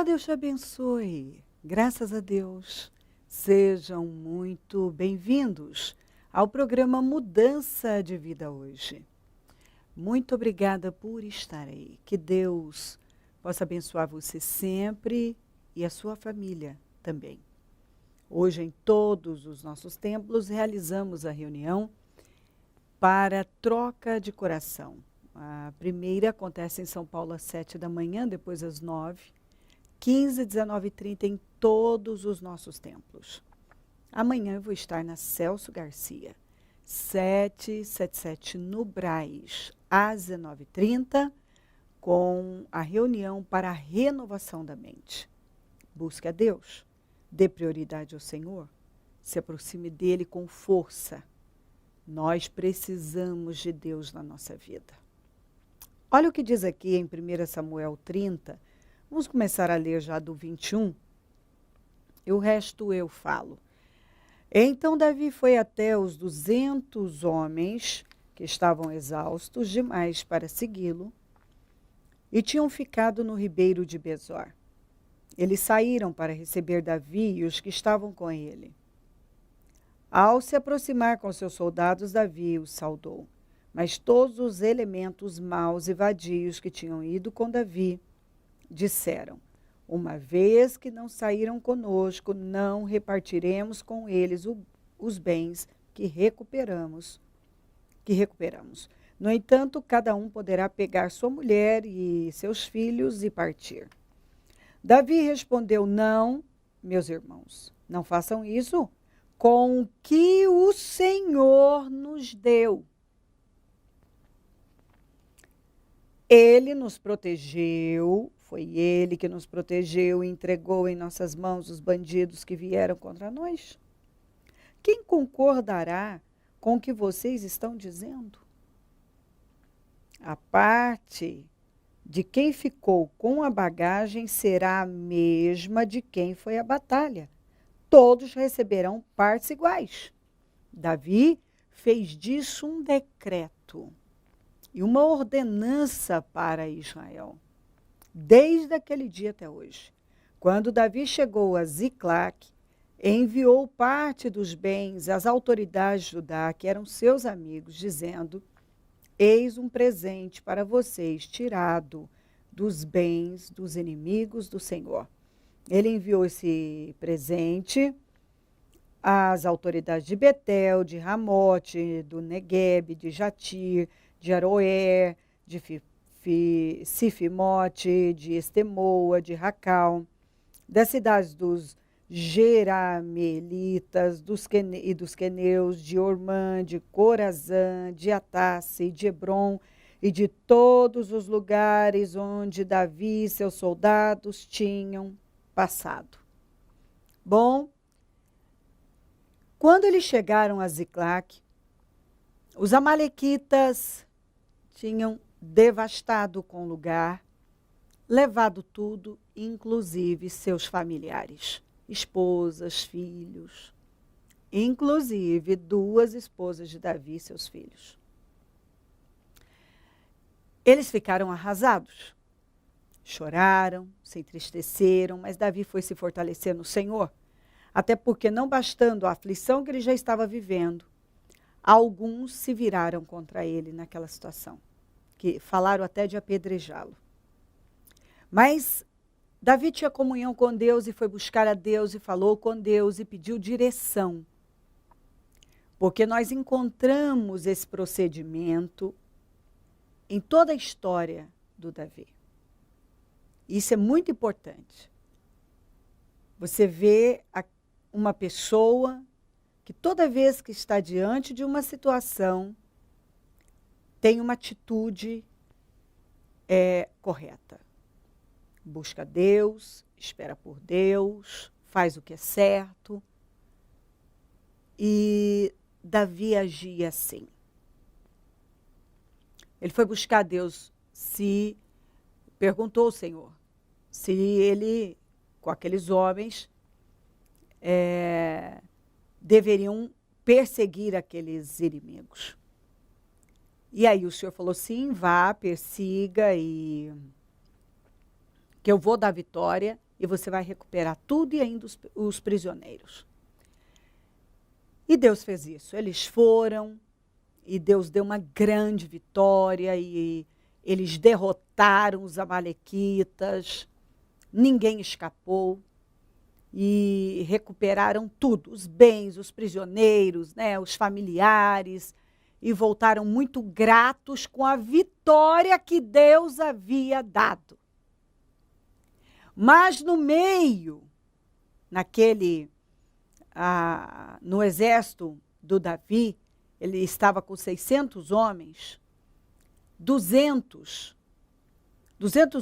Deus te abençoe. Graças a Deus. Sejam muito bem-vindos ao programa Mudança de Vida hoje. Muito obrigada por estar aí. Que Deus possa abençoar você sempre e a sua família também. Hoje, em todos os nossos templos, realizamos a reunião para troca de coração. A primeira acontece em São Paulo às 7 da manhã, depois às 9, 15, 19 e 30 em todos os nossos templos. Amanhã eu vou estar na Celso Garcia, 777 no Brás, às 19h30, com a reunião para a renovação da mente. Busque a Deus, dê prioridade ao Senhor, se aproxime dele com força. Nós precisamos de Deus na nossa vida. Olha o que diz aqui em 1 Samuel 30, vamos começar a ler já do 21, e o resto eu falo. Então Davi foi até os 200 homens que estavam exaustos demais para segui-lo e tinham ficado no ribeiro de Besor. Eles saíram para receber Davi e os que estavam com ele. Ao se aproximar com seus soldados, Davi os saudou. Mas todos os elementos maus e vadios que tinham ido com Davi disseram: uma vez que não saíram conosco, não repartiremos com eles os bens que recuperamos. No entanto, cada um poderá pegar sua mulher e seus filhos e partir. Davi respondeu: não, meus irmãos, não façam isso com o que o Senhor nos deu. Ele nos protegeu, foi ele que nos protegeu e entregou em nossas mãos os bandidos que vieram contra nós. Quem concordará com o que vocês estão dizendo? A parte de quem ficou com a bagagem será a mesma de quem foi à batalha. Todos receberão partes iguais. Davi fez disso um decreto e uma ordenança para Israel, desde aquele dia até hoje. Quando Davi chegou a Ziclac, enviou parte dos bens às autoridades de Judá, que eram seus amigos, dizendo: eis um presente para vocês tirado dos bens dos inimigos do Senhor. Ele enviou esse presente às autoridades de Betel, de Ramote, do Neguebe, de Jatir, de Aroer, de Sifimote, de Estemoa, de Racal, das cidades dos Jeramelitas e dos Queneus, de Ormã, de Corazã, de Atasse, de Hebron e de todos os lugares onde Davi e seus soldados tinham passado. Bom, quando eles chegaram a Ziclac, os amalequitas tinham devastado com o lugar, levado tudo, inclusive seus familiares, esposas, filhos, inclusive 2 esposas de Davi e seus filhos. Eles ficaram arrasados, choraram, se entristeceram, mas Davi foi se fortalecer no Senhor, até porque, não bastando a aflição que ele já estava vivendo, alguns se viraram contra ele naquela situação, que falaram até de apedrejá-lo. Mas Davi tinha comunhão com Deus e foi buscar a Deus e falou com Deus e pediu direção. Porque nós encontramos esse procedimento em toda a história do Davi. Isso é muito importante. Você vê uma pessoa que toda vez que está diante de uma situação, tem uma atitude correta. Busca Deus, espera por Deus, faz o que é certo. E Davi agia assim. Ele foi buscar Deus, perguntou ao Senhor se ele, com aqueles homens, deveriam perseguir aqueles inimigos. E aí o Senhor falou: sim, vá, persiga, e que eu vou dar vitória, e você vai recuperar tudo e ainda os prisioneiros. E Deus fez isso. Eles foram e Deus deu uma grande vitória e eles derrotaram os amalequitas. Ninguém escapou e recuperaram tudo, os bens, os prisioneiros, né, os familiares, e voltaram muito gratos com a vitória que Deus havia dado. Mas no meio, no exército do Davi, ele estava com 600 homens, 200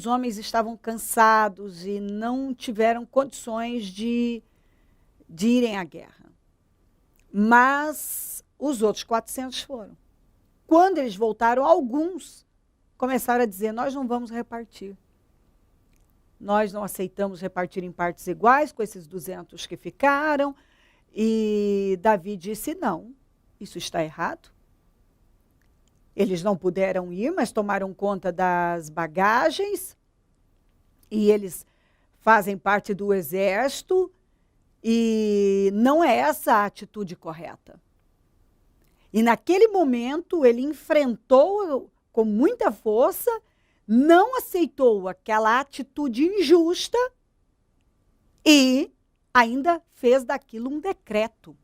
homens estavam cansados e não tiveram condições de irem à guerra. Mas os outros 400 foram. Quando eles voltaram, alguns começaram a dizer, nós não vamos repartir. Nós não aceitamos repartir em partes iguais com esses 200 que ficaram. E Davi disse, não, isso está errado. Eles não puderam ir, mas tomaram conta das bagagens. E eles fazem parte do exército. E não é essa a atitude correta. E naquele momento ele enfrentou com muita força, não aceitou aquela atitude injusta e ainda fez daquilo um decreto.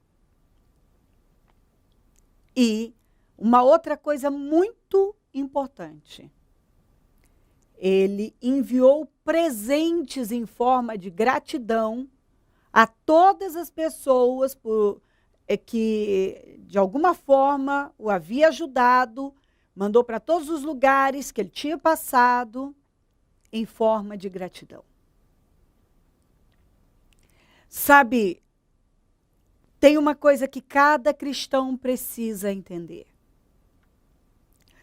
E uma outra coisa muito importante, ele enviou presentes em forma de gratidão a todas as pessoas que, de alguma forma, o havia ajudado, mandou para todos os lugares que ele tinha passado, em forma de gratidão. Sabe, tem uma coisa que cada cristão precisa entender.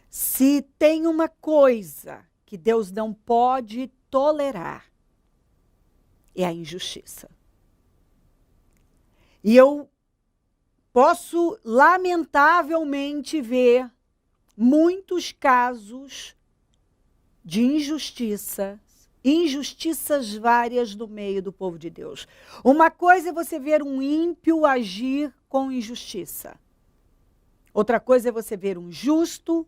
Se tem uma coisa que Deus não pode tolerar, é a injustiça. E eu posso, lamentavelmente, ver muitos casos de injustiças várias no meio do povo de Deus. Uma coisa é você ver um ímpio agir com injustiça. Outra coisa é você ver um justo,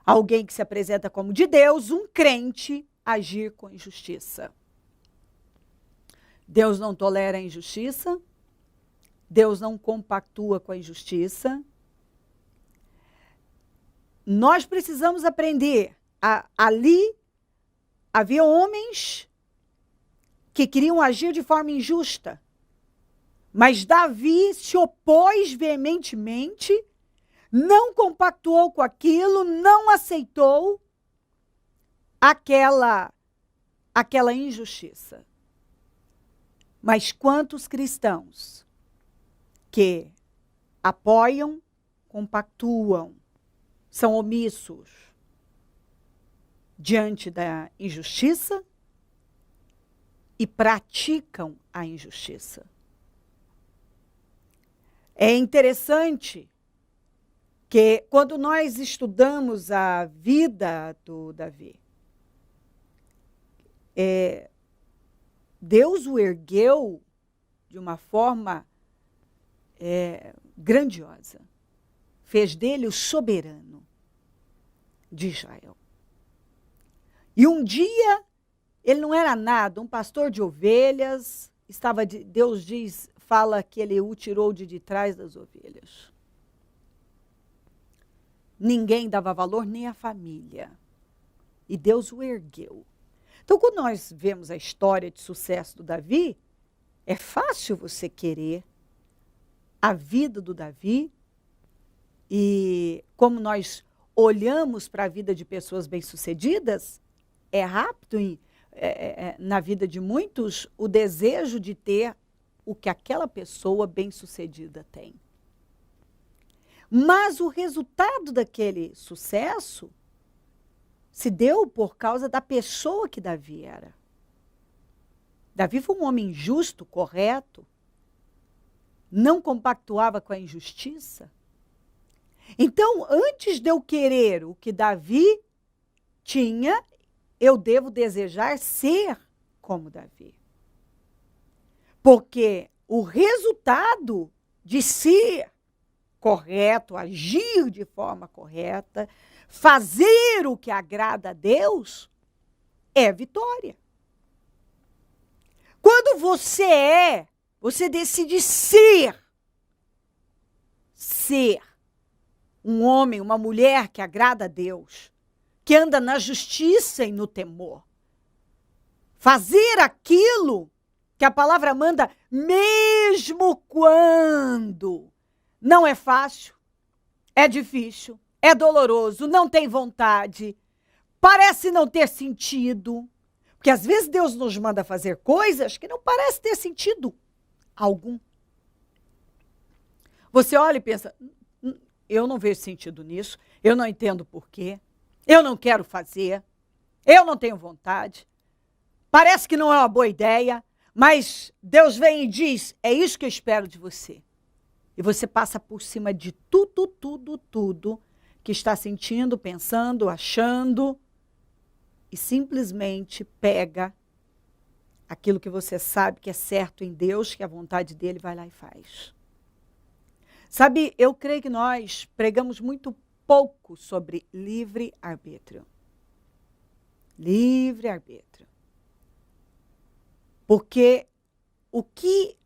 alguém que se apresenta como de Deus, um crente, agir com injustiça. Deus não tolera a injustiça. Deus não compactua com a injustiça. Nós precisamos aprender. Ali havia homens que queriam agir de forma injusta. Mas Davi se opôs veementemente, não compactuou com aquilo, não aceitou aquela injustiça. Mas quantos cristãos que apoiam, compactuam, são omissos diante da injustiça e praticam a injustiça. É interessante que quando nós estudamos a vida do Davi, Deus o ergueu de uma forma grandiosa. Fez dele o soberano de Israel. E um dia, ele não era nada, um pastor de ovelhas, Deus fala que ele o tirou de trás das ovelhas. Ninguém dava valor, nem a família. E Deus o ergueu. Então, quando nós vemos a história de sucesso do Davi, é fácil você querer a vida do Davi, e como nós olhamos para a vida de pessoas bem-sucedidas, é rápido na vida de muitos o desejo de ter o que aquela pessoa bem-sucedida tem. Mas o resultado daquele sucesso se deu por causa da pessoa que Davi era. Davi foi um homem justo, correto, não compactuava com a injustiça. Então, antes de eu querer o que Davi tinha, eu devo desejar ser como Davi. Porque o resultado de ser correto, agir de forma correta, fazer o que agrada a Deus, é vitória. Quando você decide ser um homem, uma mulher que agrada a Deus, que anda na justiça e no temor. Fazer aquilo que a palavra manda, mesmo quando não é fácil, é difícil, é doloroso, não tem vontade, parece não ter sentido. Porque às vezes Deus nos manda fazer coisas que não parece ter sentido algum. Você olha e pensa, eu não vejo sentido nisso, eu não entendo porquê, eu não quero fazer, eu não tenho vontade, parece que não é uma boa ideia, mas Deus vem e diz, é isso que eu espero de você. E você passa por cima de tudo que está sentindo, pensando, achando, e simplesmente pega aquilo que você sabe que é certo em Deus, que é a vontade dele, vai lá e faz. Sabe, eu creio que nós pregamos muito pouco sobre livre-arbítrio. Livre-arbítrio. Porque o que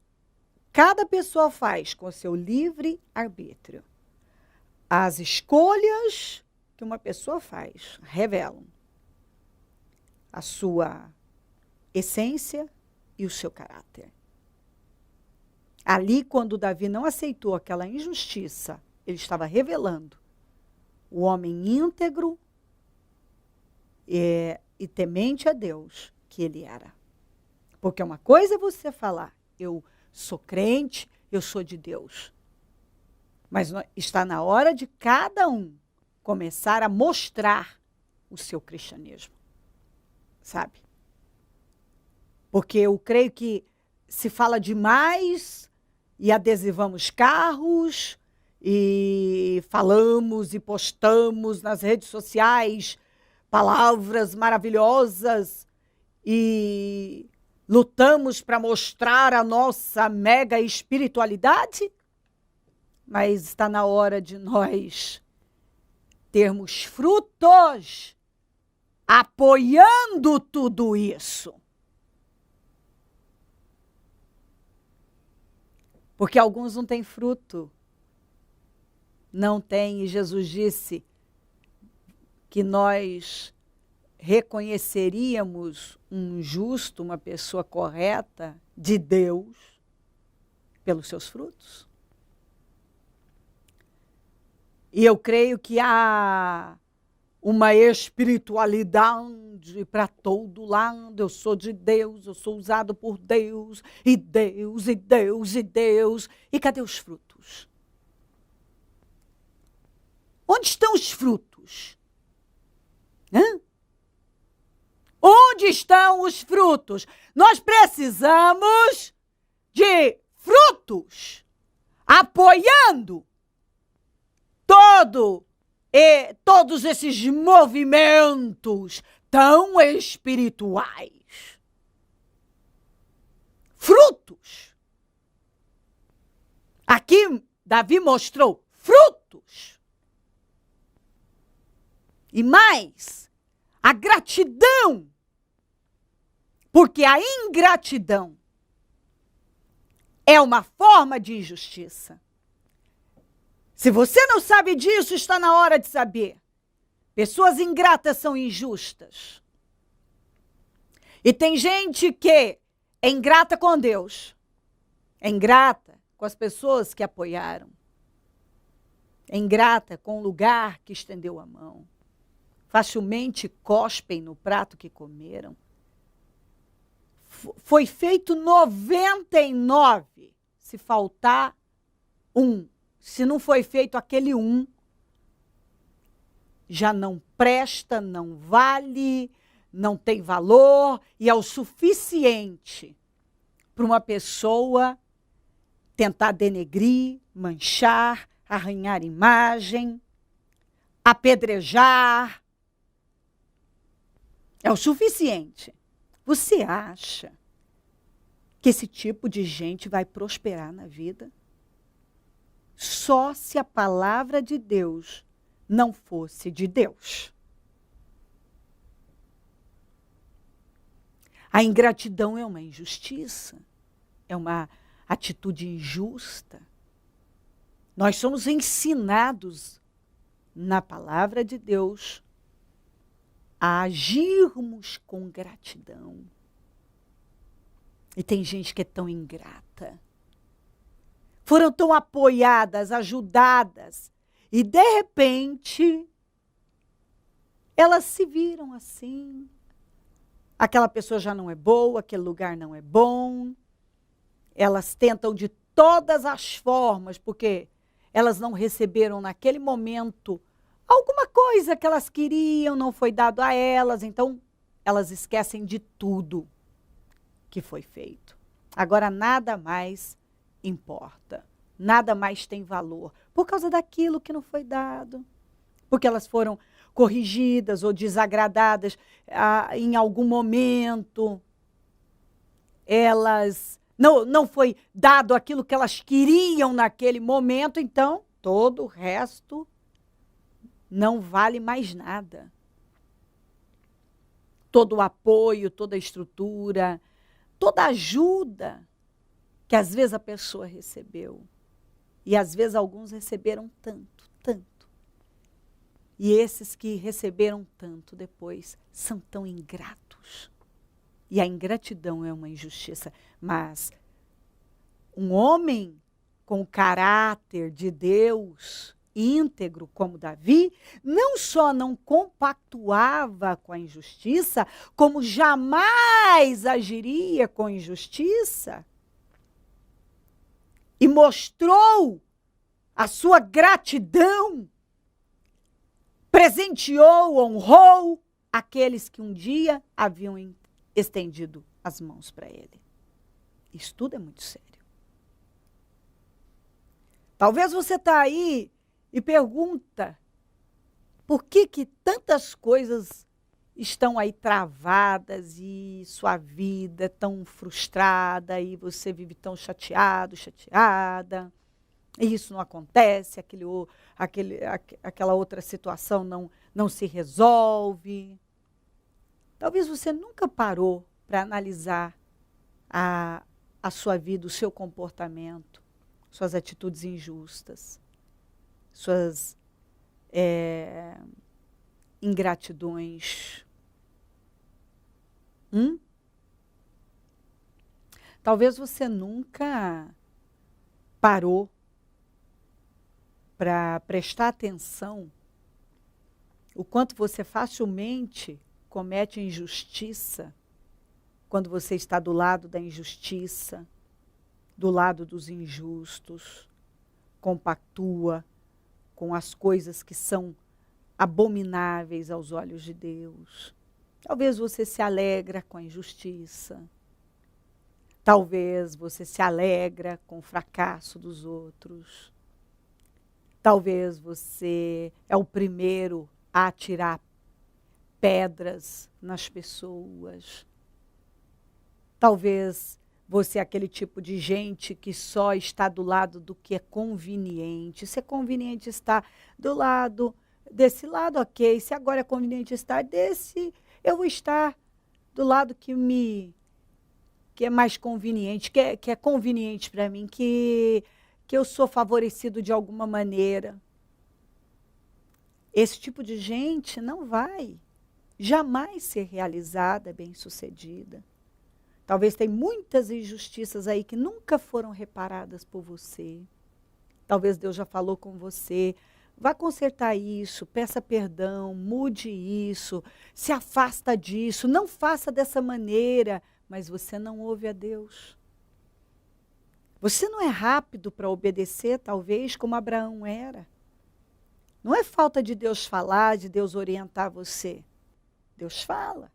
cada pessoa faz com o seu livre-arbítrio, as escolhas que uma pessoa faz revelam a sua essência e o seu caráter. Ali, quando Davi não aceitou aquela injustiça, ele estava revelando o homem íntegro e temente a Deus que ele era. Porque uma coisa é você falar, eu sou crente, eu sou de Deus. Mas está na hora de cada um começar a mostrar o seu cristianismo. Sabe? Porque eu creio que se fala demais e adesivamos carros e falamos e postamos nas redes sociais palavras maravilhosas e lutamos para mostrar a nossa mega espiritualidade, mas está na hora de nós termos frutos apoiando tudo isso. Porque alguns não têm fruto. Não têm, e Jesus disse que nós reconheceríamos um justo, uma pessoa correta de Deus pelos seus frutos. E eu creio que há uma espiritualidade para todo lado. Eu sou de Deus, eu sou usado por Deus, e Deus, e Deus, e Deus. E cadê os frutos? Onde estão os frutos? Onde estão os frutos? Nós precisamos de frutos apoiando todos esses movimentos tão espirituais. Frutos. Aqui, Davi mostrou frutos. E mais, a gratidão. Porque a ingratidão é uma forma de injustiça. Se você não sabe disso, está na hora de saber. Pessoas ingratas são injustas. E tem gente que é ingrata com Deus, é ingrata com as pessoas que apoiaram, é ingrata com o lugar que estendeu a mão. Facilmente cospem no prato que comeram. Foi feito 99, se faltar um. Se não foi feito aquele um, já não presta, não vale, não tem valor e é o suficiente para uma pessoa tentar denegrir, manchar, arranhar imagem, apedrejar. É o suficiente. Você acha que esse tipo de gente vai prosperar na vida? Só se a palavra de Deus não fosse de Deus. A ingratidão é uma injustiça, é uma atitude injusta. Nós somos ensinados na palavra de Deus a agirmos com gratidão. E tem gente que é tão ingrata. Foram tão apoiadas, ajudadas, e de repente elas se viram assim. Aquela pessoa já não é boa, aquele lugar não é bom. Elas tentam de todas as formas, porque elas não receberam naquele momento alguma coisa que elas queriam, não foi dado a elas, então elas esquecem de tudo que foi feito. Agora nada mais importa, nada mais tem valor, por causa daquilo que não foi dado, porque elas foram corrigidas ou desagradadas em algum momento, elas não foi dado aquilo que elas queriam naquele momento, então todo o resto não vale mais nada. Todo o apoio, toda a estrutura, toda a ajuda que às vezes a pessoa recebeu. E às vezes alguns receberam tanto, tanto. E esses que receberam tanto depois são tão ingratos. E a ingratidão é uma injustiça. Mas um homem com o caráter de Deus, íntegro como Davi, não só não compactuava com a injustiça, como jamais agiria com injustiça. E mostrou a sua gratidão, presenteou, honrou aqueles que um dia haviam estendido as mãos para ele. Isso tudo é muito sério. Talvez você está aí e pergunta por que tantas coisas estão aí travadas e sua vida é tão frustrada e você vive tão chateado, chateada, e isso não acontece, aquela outra situação não se resolve. Talvez você nunca parou para analisar a sua vida, o seu comportamento, suas atitudes injustas, suas ingratidões. Talvez você nunca parou para prestar atenção o quanto você facilmente comete injustiça quando você está do lado da injustiça, do lado dos injustos, compactua com as coisas que são abomináveis aos olhos de Deus. Talvez você se alegra com a injustiça. Talvez você se alegra com o fracasso dos outros. Talvez você é o primeiro a atirar pedras nas pessoas. Talvez você é aquele tipo de gente que só está do lado do que é conveniente. Se é conveniente estar desse lado, ok. Se agora é conveniente estar desse, eu vou estar do lado que é mais conveniente, que é conveniente para mim, que eu sou favorecido de alguma maneira. Esse tipo de gente não vai jamais ser realizada, bem-sucedida. Talvez tem muitas injustiças aí que nunca foram reparadas por você. Talvez Deus já falou com você. Vá consertar isso, peça perdão, mude isso, se afasta disso, não faça dessa maneira, mas você não ouve a Deus. Você não é rápido para obedecer, talvez, como Abraão era. Não é falta de Deus falar, de Deus orientar você. Deus fala,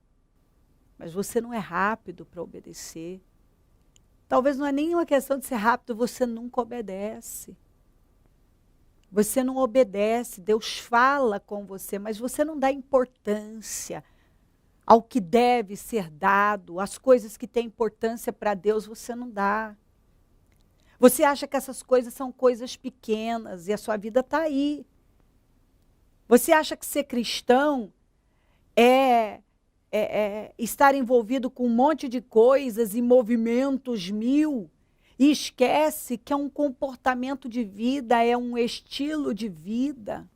mas você não é rápido para obedecer. Talvez não é nenhuma questão de ser rápido, você nunca obedece. Você não obedece, Deus fala com você, mas você não dá importância. ao que deve ser dado, as coisas que têm importância para Deus, você não dá. Você acha que essas coisas são coisas pequenas e a sua vida está aí. Você acha que ser cristão é estar envolvido com um monte de coisas e movimentos mil, e esquece que é um comportamento de vida, é um estilo de vida.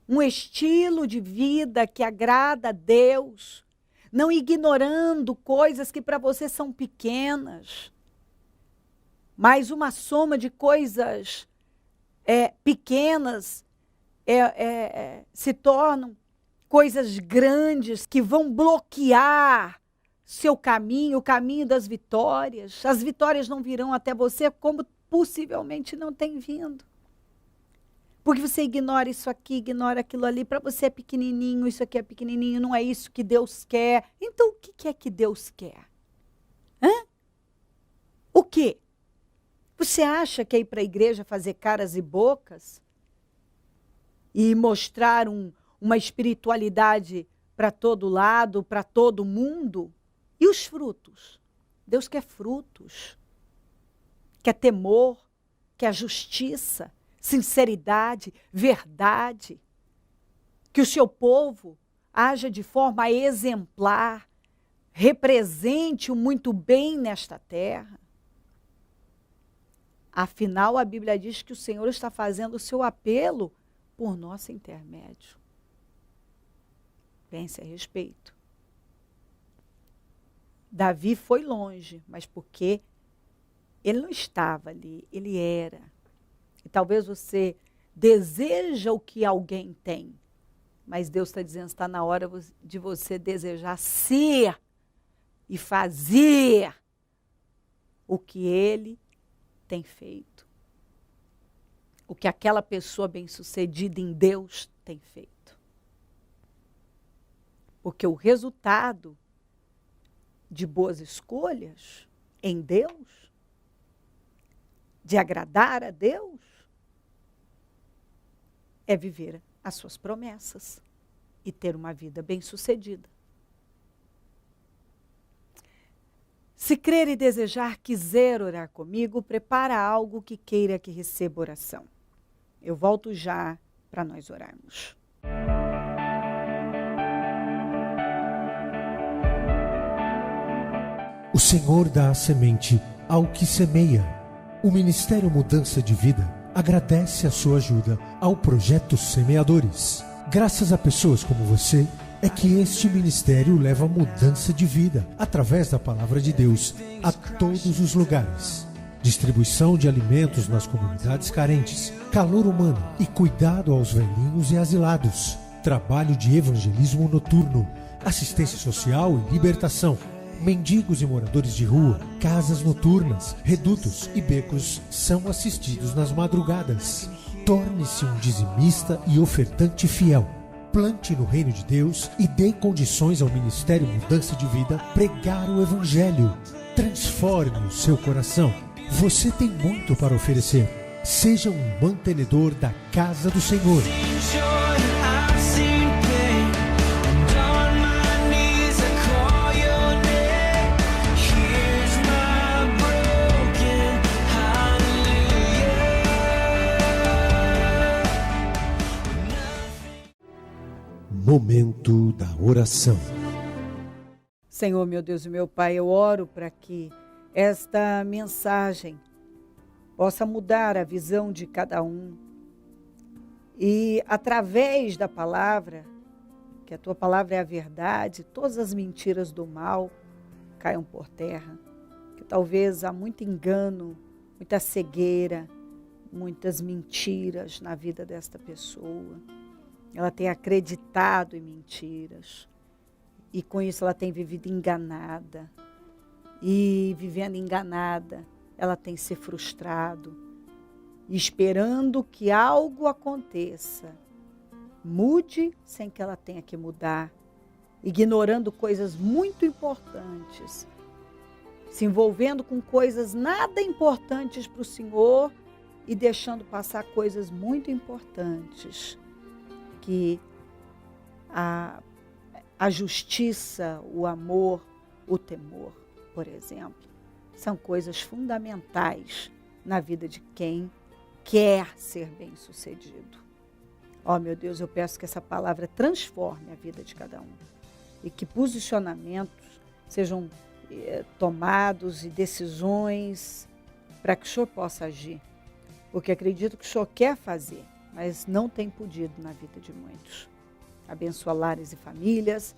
Um estilo de vida que agrada a Deus, não ignorando coisas que para você são pequenas, mas uma soma de coisas pequenas se tornam coisas grandes que vão bloquear seu caminho, o caminho das vitórias. As vitórias não virão até você como possivelmente não tem vindo. Porque você ignora isso aqui, ignora aquilo ali. Para você é pequenininho, isso aqui é pequenininho, não é isso que Deus quer. Então o que é que Deus quer? O quê? Você acha que é ir para a igreja fazer caras e bocas? E mostrar uma espiritualidade para todo lado, para todo mundo? E os frutos? Deus quer frutos. Quer temor, quer justiça, sinceridade, verdade. Que o seu povo haja de forma exemplar, represente o muito bem nesta terra. Afinal, a Bíblia diz que o Senhor está fazendo o seu apelo por nosso intermédio. Pense a respeito. Davi foi longe, mas porque ele não estava ali, ele era. E talvez você deseja o que alguém tem, mas Deus está dizendo que está na hora de você desejar ser e fazer o que ele tem feito. O que aquela pessoa bem-sucedida em Deus tem feito. Porque o resultado de boas escolhas em Deus, de agradar a Deus, é viver as suas promessas e ter uma vida bem-sucedida. Se crer e desejar, quiser orar comigo, prepara algo que queira que receba oração. Eu volto já para nós orarmos. O Senhor dá a semente ao que semeia. O Ministério Mudança de Vida agradece a sua ajuda ao Projeto Semeadores. Graças a pessoas como você, é que este ministério leva mudança de vida, através da Palavra de Deus, a todos os lugares. Distribuição de alimentos nas comunidades carentes, calor humano e cuidado aos velhinhos e asilados. Trabalho de evangelismo noturno, assistência social e libertação. Mendigos e moradores de rua, casas noturnas, redutos e becos são assistidos nas madrugadas. Torne-se um dizimista e ofertante fiel. Plante no reino de Deus e dê condições ao Ministério Mudança de Vida pregar o Evangelho. Transforme o seu coração. Você tem muito para oferecer. Seja um mantenedor da casa do Senhor. Momento da oração. Senhor, meu Deus e meu Pai, eu oro para que esta mensagem possa mudar a visão de cada um. E através da palavra, que a tua palavra é a verdade, todas as mentiras do mal caiam por terra. Que talvez há muito engano, muita cegueira, muitas mentiras na vida desta pessoa. Ela tem acreditado em mentiras. E com isso ela tem vivido enganada. E vivendo enganada, ela tem se frustrado. Esperando que algo aconteça. Mude sem que ela tenha que mudar. Ignorando coisas muito importantes. Se envolvendo com coisas nada importantes para o Senhor. E deixando passar coisas muito importantes. Que A justiça, o amor, o temor, por exemplo, são coisas fundamentais na vida de quem quer ser bem-sucedido. Ó, meu Deus, eu peço que essa palavra transforme a vida de cada um e que posicionamentos sejam tomados e decisões para que o Senhor possa agir. Porque acredito que o Senhor quer fazer, mas não tem podido na vida de muitos. Abençoa lares e famílias,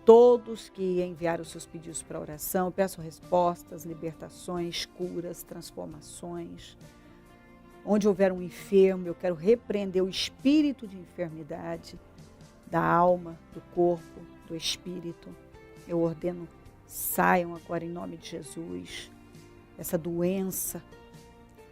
todos que enviaram seus pedidos para oração. Eu peço respostas, libertações, curas, transformações. Onde houver um enfermo, eu quero repreender o espírito de enfermidade da alma, do corpo, do espírito. Eu ordeno, saiam agora em nome de Jesus. Essa doença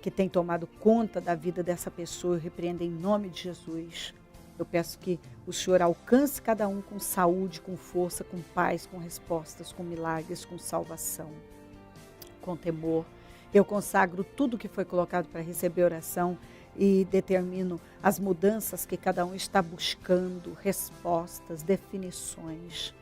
que tem tomado conta da vida dessa pessoa, eu repreendo em nome de Jesus. Eu peço que o Senhor alcance cada um com saúde, com força, com paz, com respostas, com milagres, com salvação, com temor. Eu consagro tudo que foi colocado para receber oração e determino as mudanças que cada um está buscando, respostas, definições.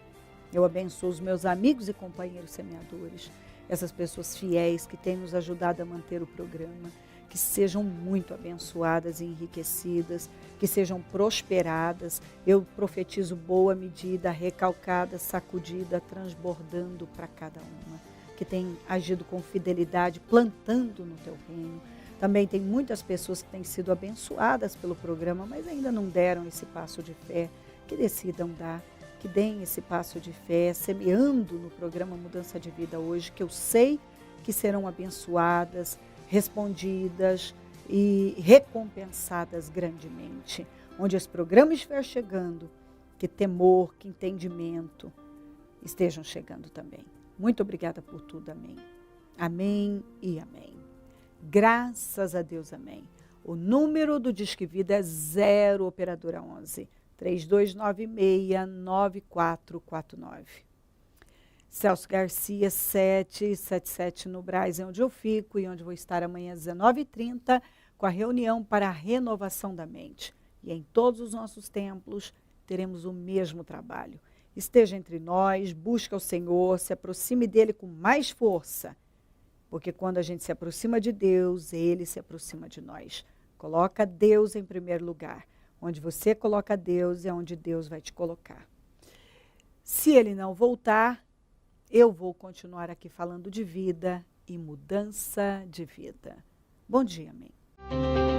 Eu abençoo os meus amigos e companheiros semeadores, essas pessoas fiéis que têm nos ajudado a manter o programa, que sejam muito abençoadas e enriquecidas, que sejam prosperadas. Eu profetizo boa medida, recalcada, sacudida, transbordando para cada uma, que tem agido com fidelidade, plantando no teu reino. Também tem muitas pessoas que têm sido abençoadas pelo programa, mas ainda não deram esse passo de fé, que decidam dar, que deem esse passo de fé, semeando no programa Mudança de Vida hoje, que eu sei que serão abençoadas, respondidas e recompensadas grandemente. Onde esse programa estiver chegando, que temor, que entendimento estejam chegando também. Muito obrigada por tudo, amém. Amém e amém. Graças a Deus, amém. O número do Disque Vida é 0 operadora 11 3296-9449. Celso Garcia, 777 no Brás, é onde eu fico e onde vou estar amanhã às 19h30 com a reunião para a renovação da mente. E em todos os nossos templos teremos o mesmo trabalho. Esteja entre nós, busque o Senhor, se aproxime dele com mais força, porque quando a gente se aproxima de Deus, ele se aproxima de nós. Coloca Deus em primeiro lugar. Onde você coloca Deus é onde Deus vai te colocar. Se ele não voltar, eu vou continuar aqui falando de vida e mudança de vida. Bom dia, amém.